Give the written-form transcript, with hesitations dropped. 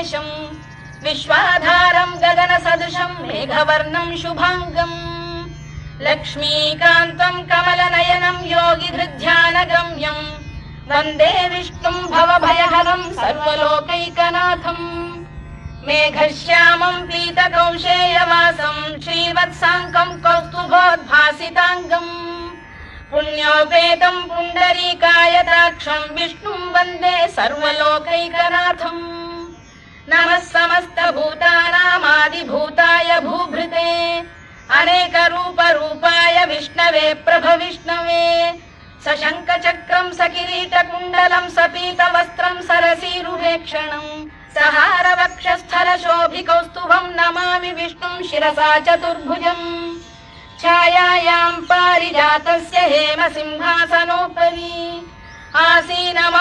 महेशम् विश्वाधारं गगनसदृशं मेघवर्णं शुभांगम् लक्ष्मीकान्तं कमलनयनं योगिधृध्यानगम्यम् वन्दे विष्णुं भवभयहरं सर्वलोकैकनाथम् मेघश्यामं पीतकौशेयवासं श्रीवत्साङ्कं कौस्तुभोद्भासिताङ्गम् पुण्योपेतं पुण्डरीकायताक्षं विष्णुं वन्दे सर्वलोकैकनाथम् नमः समस्तभूतानामादिभूताय भूभृते अनेकरूपरूपाय विष्णवे प्रभविष्णवे सशङ्खचक्रं सकिरीटकुण्डलं सपीतवस्त्रं सरसीरुहेक्षणं सहारवक्षस्थलशोभिकौस्तुभं नमामि विष्णुं शिरसा चतुर्भुजम् छायायां पारिजातस्य हेमसिंहासनोपरि आसीनमम्